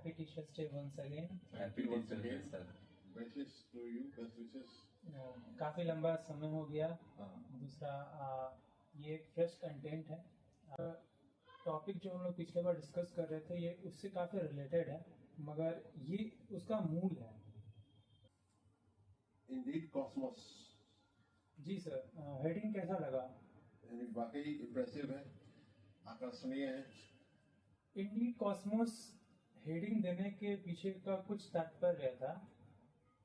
Happy Teachers Day once again. Happy Teachers Day, sir. Best wishes to you, best wishes. काफ़ी लंबा समय हो गया। हाँ। दूसरा ये एक फ्रेश कंटेंट है। टॉपिक जो हम लोग पिछले बार डिस्कस कर रहे थे ये उससे काफ़ी रिलेटेड है, मगर ये उसका मूल है। Indeed, Cosmos. जी सर, हेडिंग कैसा लगा? वाकई इम्प्रेसिव है, आकर्षणीय है। इंडीड कॉस्मोस हेडिंग देने के पीछे का कुछ तात्पर्य था।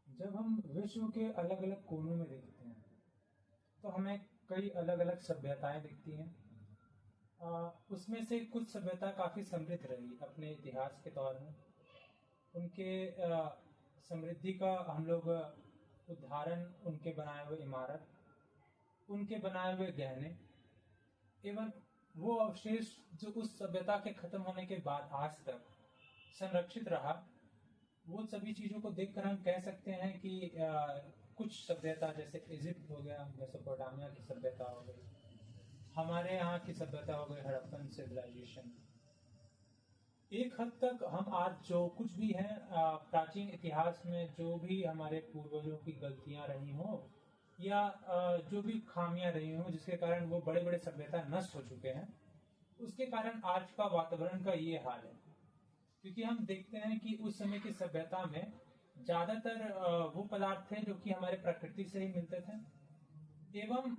जब हम विश्व के अलग अलग कोनों में देखते हैं तो हमें कई अलग अलग सभ्यताएं दिखती हैं। उसमें से कुछ सभ्यता काफ़ी समृद्ध रही अपने इतिहास के तौर में। उनके समृद्धि का हम लोग उदाहरण उनके बनाए हुए इमारत, उनके बनाए हुए गहने एवं वो अवशेष जो उस सभ्यता के खत्म होने के बाद आज तक संरक्षित रहा, वो सभी चीज़ों को देखकर हम कह सकते हैं कि कुछ सभ्यता जैसे इजिप्ट हो गया, मेसोपोटामिया की सभ्यता हो गई, हमारे यहाँ की सभ्यता हो गई हड़प्पन सिविलाइजेशन। एक हद तक हम आज जो कुछ भी है प्राचीन इतिहास में जो भी हमारे पूर्वजों की गलतियाँ रही हों या जो भी खामियां रही हों जिसके कारण वो बड़े बड़े सभ्यता नष्ट हो चुके हैं, उसके कारण आज का वातावरण का ये हाल है। क्योंकि हम देखते हैं कि उस समय की सभ्यता में ज़्यादातर वो पदार्थ थे जो कि हमारे प्रकृति से ही मिलते थे एवं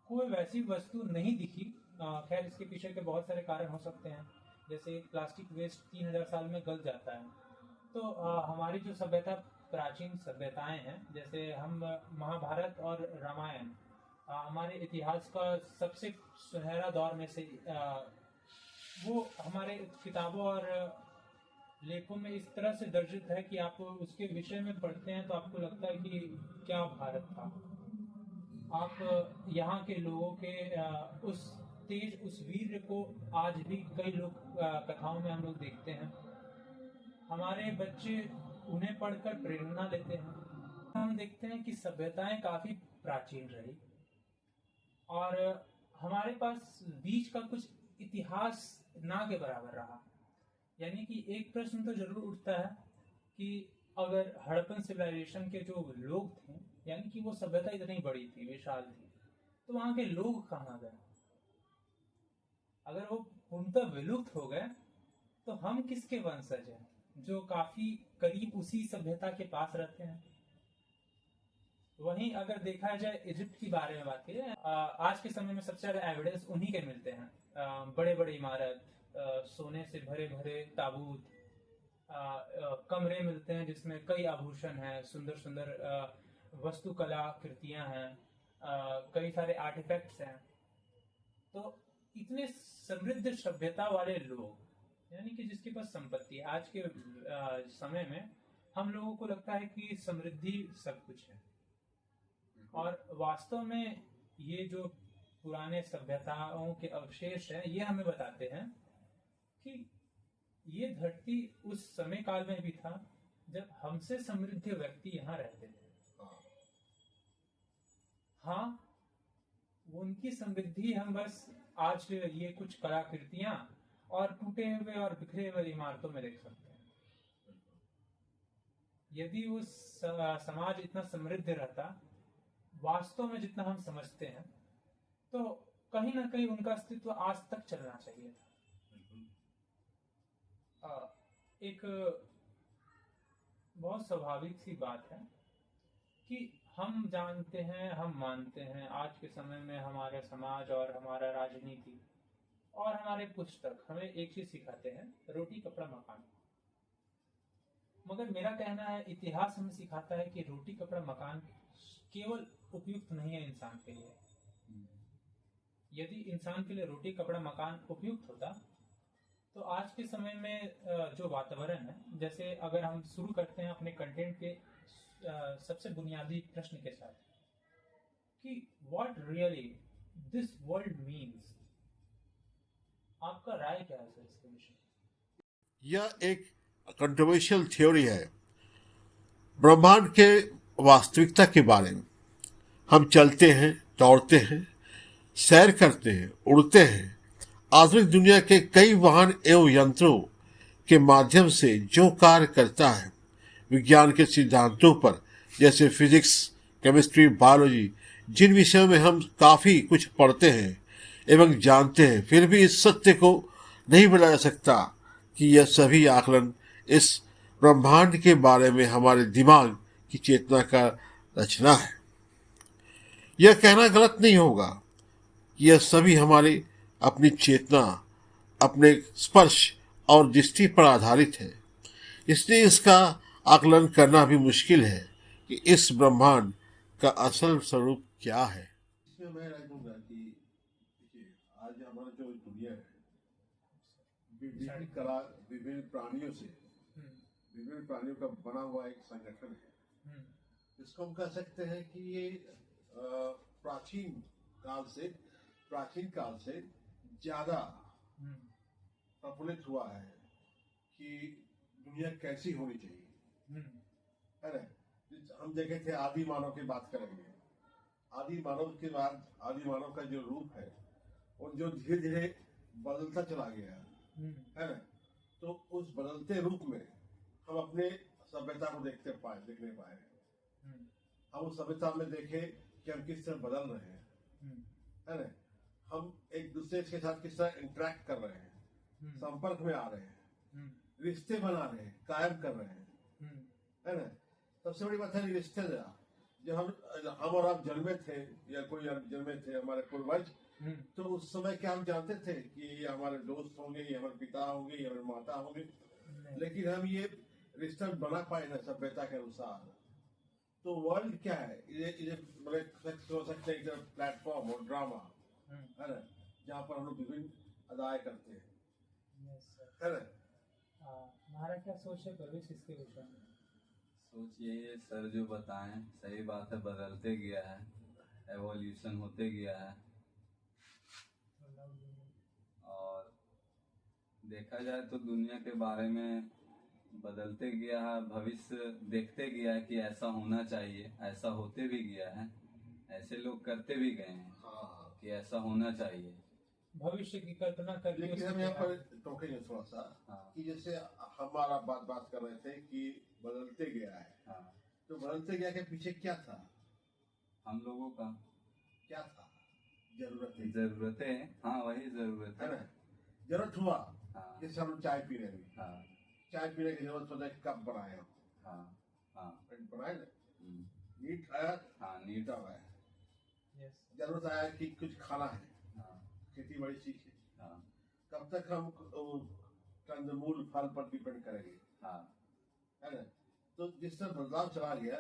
कोई वैसी वस्तु नहीं दिखी। खैर इसके पीछे के बहुत सारे कारण हो सकते हैं, जैसे प्लास्टिक वेस्ट 3000 साल में गल जाता है। तो हमारी जो सभ्यता प्राचीन सभ्यताएं हैं, जैसे हम महाभारत और रामायण हमारे इतिहास का सबसे सुनहरा दौर में से वो हमारे किताबों और लेखों में इस तरह से दर्जित है कि आप उसके विषय में पढ़ते हैं तो आपको लगता है कि क्या भारत था। आप यहाँ के लोगों के उस तेज, उस वीर को आज भी कई लोग कथाओं में हम लोग देखते हैं। हमारे बच्चे उन्हें पढ़कर प्रेरणा लेते हैं। हम देखते हैं कि सभ्यताएं काफ़ी प्राचीन रही और हमारे पास बीच का कुछ इतिहास ना के बराबर रहा। यानी कि एक प्रश्न तो जरूर उठता है कि अगर हड़प्पन सिविलाइजेशन के जो लोग थे, यानी कि वो सभ्यता इतनी बड़ी थी, विशाल थी, तो वहाँ के लोग कहाँ गए? अगर वो पूर्णतः विलुप्त हो गए तो हम किसके वंशज हैं जो काफी करीब उसी सभ्यता के पास रहते हैं? वहीं अगर देखा जाए इजिप्ट की बारे में बात की जाए, आज के समय में सबसे ज्यादा एविडेंस उन्हीं के मिलते हैं। बड़े बड़े इमारत, सोने से भरे भरे ताबूत, कमरे मिलते हैं जिसमें कई आभूषण हैं, सुंदर सुंदर वस्तुकला कृतियां हैं, कई सारे आर्टिफैक्ट्स हैं। तो इतने समृद्ध सभ्यता वाले लोग, यानी कि जिसके पास संपत्ति, आज के समय में हम लोगों को लगता है कि समृद्धि सब कुछ है, और वास्तव में ये जो पुराने सभ्यताओं के अवशेष हैं ये हमें बताते हैं कि ये धरती उस समय काल में भी था जब हमसे समृद्ध व्यक्ति यहाँ रहते थे। हाँ, उनकी समृद्धि हम बस आज ये कुछ कलाकृतियां और टूटे हुए और बिखरे हुए इमारतों में देख सकते हैं। यदि उस समाज इतना समृद्ध रहता वास्तव में जितना हम समझते हैं, तो कहीं ना कहीं उनका अस्तित्व आज तक चलना चाहिए था। एक बहुत स्वाभाविक सी बात है कि हम जानते हैं, हम मानते हैं, आज के समय में हमारे समाज और हमारा राजनीति और हमारे पुस्तक हमें एक चीज सिखाते हैं, रोटी कपड़ा मकान। मगर मेरा कहना है इतिहास हमें सिखाता है कि रोटी कपड़ा मकान केवल उपयुक्त नहीं है इंसान के लिए। यदि इंसान के लिए रोटी कपड़ा मकान उपयुक्त होता तो आज के समय में जो वातावरण है, जैसे अगर हम शुरू करते हैं अपने कंटेंट के सबसे बुनियादी प्रश्न के साथ कि what really this world means, आपका राय क्या है सर इसके विषय? यह एक कंट्रोवर्शियल थ्योरी है ब्रह्मांड के वास्तविकता के बारे में। हम चलते हैं, दौड़ते हैं, सैर करते हैं, उड़ते हैं। आधुनिक दुनिया के कई वाहन एवं यंत्रों के माध्यम से जो कार्य करता है, विज्ञान के सिद्धांतों पर, जैसे फिजिक्स, केमिस्ट्री, बायोलॉजी, जिन विषयों में हम काफ़ी कुछ पढ़ते हैं एवं जानते हैं, फिर भी इस सत्य को नहीं बदला जा सकता कि यह सभी आकलन इस ब्रह्मांड के बारे में हमारे दिमाग की चेतना का रचना है। यह कहना गलत नहीं होगा कि यह सभी हमारी अपनी चेतना, अपने स्पर्श और दृष्टि पर आधारित है। इसलिए इसका आकलन करना भी मुश्किल है कि इस ब्रह्मांड का असल स्वरूप क्या है। इसमें मैं राय दूंगा कि देखिए, आज हमारा जो दुनिया है विभिन्न कला, विभिन्न प्राणियों से, विभिन्न प्राणियों का बना हुआ एक संगठन है। इसको हम कह सकते हैं कि ये प्राचीन काल से ज्यादा प्रफुल्लित हुआ है कि दुनिया कैसी होनी चाहिए, है ना। हम देखे थे आदि मानव की बात करेंगे, आदि मानव के बाद आदि मानव का जो रूप है और जो धीरे धीरे बदलता चला गया है ना, तो उस बदलते रूप में हम अपने सभ्यता को देखने पाए। हम उस सभ्यता में देखे कि हम किस तरह बदल रहे हैं, है ना। हम एक दूसरे के साथ किस तरह इंटरेक्ट कर रहे हैं, संपर्क में आ रहे हैं, रिश्ते बना रहे हैं, कायम कर रहे हैं, है ना। सबसे बड़ी बात है रिश्ते। जब हम और आप जन्मे थे या कोई जन्मे थे, हमारे पूर्वज, तो उस समय क्या हम जानते थे कि ये हमारे दोस्त होंगे, ये हमारे पिता होंगे, ये हमारे माता होंगे, लेकिन हम ये रिश्ता बना पाए ना सभ्यता के अनुसार। तो वर्ल्ड क्या है, ये हो सकते हैं प्लेटफॉर्म और ड्रामा, है ना, जहाँ पर हम लोग विभिन्न अदाएं करते हैं, है ना। हमारा क्या सोच है प्रवेश इसके विषय में? सोच यही है सर जो बताएं, सही बात है, बदलते गया है, एवोल्यूशन होते गया है। और देखा जाए तो दुनिया के बारे में बदलते गया है, भविष्य देखते गया है कि ऐसा होना चाहिए, ऐसा होते भी गया है, ऐसे लोग करते भी गए हैं कि ऐसा होना चाहिए, भविष्य की कल्पना करके। लेकिन हम यहाँ पर टोकेंगे थोड़ा सा कि जैसे हमारा बात कर रहे थे कि बदलते गया है, तो बदलते गया के पीछे क्या था? हम लोगों का क्या था? जरूरतें। हाँ, वही जरूरत है ना। जरूरत हुआ, जैसे हम चाय पी रहे हैं, चाय पीने की जरूरत होता है, कप बनाए हम, बनाए ना, नीट आया, नीट आया, जरूरत आया कि कुछ खाना है, खेती बाड़ी सीखे, कब तक हम कंदमूल फल पर डिपेंड करेंगे, है ना। तो जिस तरह बदलाव चला गया,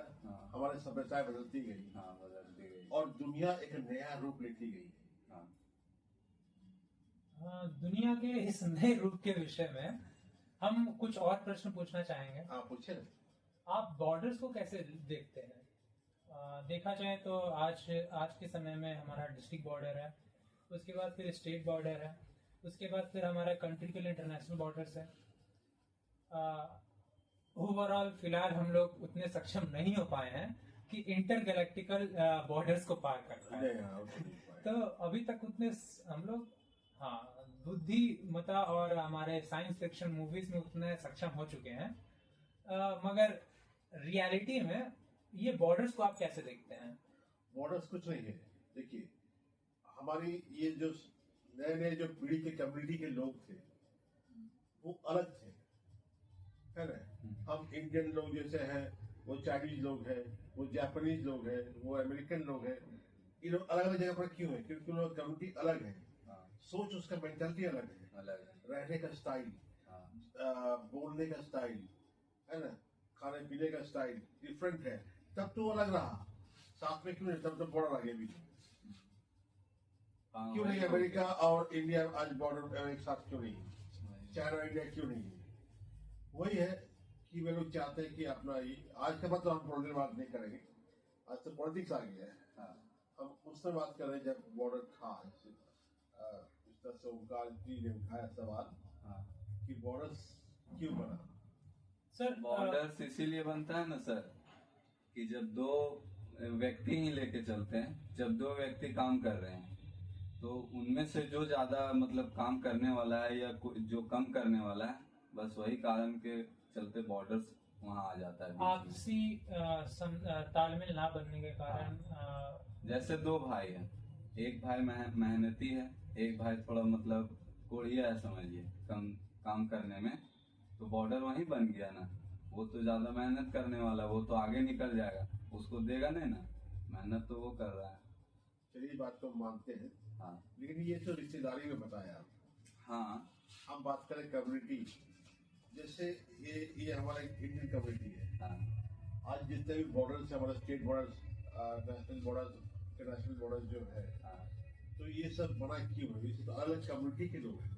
हमारी सभ्यताएं बदलती गई, और दुनिया एक नया रूप लेती गई। दुनिया के इस नए रूप के विषय में हम कुछ और प्रश्न पूछना चाहेंगे। पूछे। आप बॉर्डर्स को कैसे देखते हैं? देखा जाए तो आज के समय में हमारा डिस्ट्रिक्ट बॉर्डर है, उसके बाद फिर स्टेट बॉर्डर है, उसके बाद फिर हमारा कंट्री के लिए इंटरनेशनल बॉर्डर्स है। ओवरऑल फिलहाल हम लोग उतने सक्षम नहीं हो पाए हैं कि इंटर गैलेक्टिकल बॉर्डर्स को पार कर पाए। तो अभी तक उतने हम लोग बुद्धिमता और हमारे साइंस फिक्शन मूवीज में उतने सक्षम हो चुके हैं, मगर रियलिटी में ये बॉर्डर्स को आप कैसे देखते हैं? बॉर्डर्स कुछ नहीं है। देखिए, हमारी ये जो नए जो पीढ़ी के कम्युनिटी के लोग थे वो अलग थे, है ना। हम इंडियन लोग जैसे हैं, वो चाइनीज लोग हैं, वो जापानीज लोग हैं, वो अमेरिकन लोग हैं। ये लोग अलग अलग जगह पर क्यों है? क्योंकि उन लोग कम्युनिटी अलग है, सोच उसका मेंटालिटी अलग है, रहने का स्टाइल, बोलने का स्टाइल, है ना, खाने पीने का स्टाइल डिफरेंट है। तब तो अलग रहा, साथ में क्यों नहीं? तब तो बॉर्डर आगे भी क्यों नहीं? अमेरिका और इंडिया आज बॉर्डर एक साथ क्यों नहीं? चाइना इंडिया क्यों नहीं? वही है कि वे लोग चाहते हैं कि अपना ये आज के बाद तो हम पॉलिटिक्स बात नहीं करेंगे, आज तो पॉलिटिक्स आ गया है। हम उससे बात कर रहे हैं जब बॉर्डर था। इस तरह से ओंकार जी ने उठाया सवाल कि बॉर्डर्स क्यों बना। सर, बॉर्डर्स इसीलिए बनता है ना सर कि जब दो व्यक्ति ही लेके चलते हैं, जब दो व्यक्ति काम कर रहे हैं तो उनमें से जो ज्यादा मतलब काम करने वाला है या जो कम करने वाला है बस वही कारण के चलते बॉर्डर्स वहाँ आ जाता है बीच में। आपसी तालमेल ना बनने के कारण जैसे दो भाई हैं, एक भाई मेहनती है, एक भाई थोड़ा मतलब कोढ़िया है समझिए काम करने में, तो बॉर्डर वहीं बन गया ना। वो तो ज्यादा मेहनत करने वाला, वो तो आगे निकल जाएगा, उसको देगा नहीं ना, मेहनत तो वो कर रहा है। चलिए बात तो मानते हैं, हाँ लेकिन ये तो रिश्तेदारी में बताया। हाँ हम बात करें कम्युनिटी, जैसे ये हमारा इंडियन कम्युनिटी है। हाँ आज जितने भी बॉर्डर्स हमारे state borders, national borders, international borders जो है, हाँ। तो ये सब बना क्यों है? ये सब अलग कम्युनिटी के लोग हैं।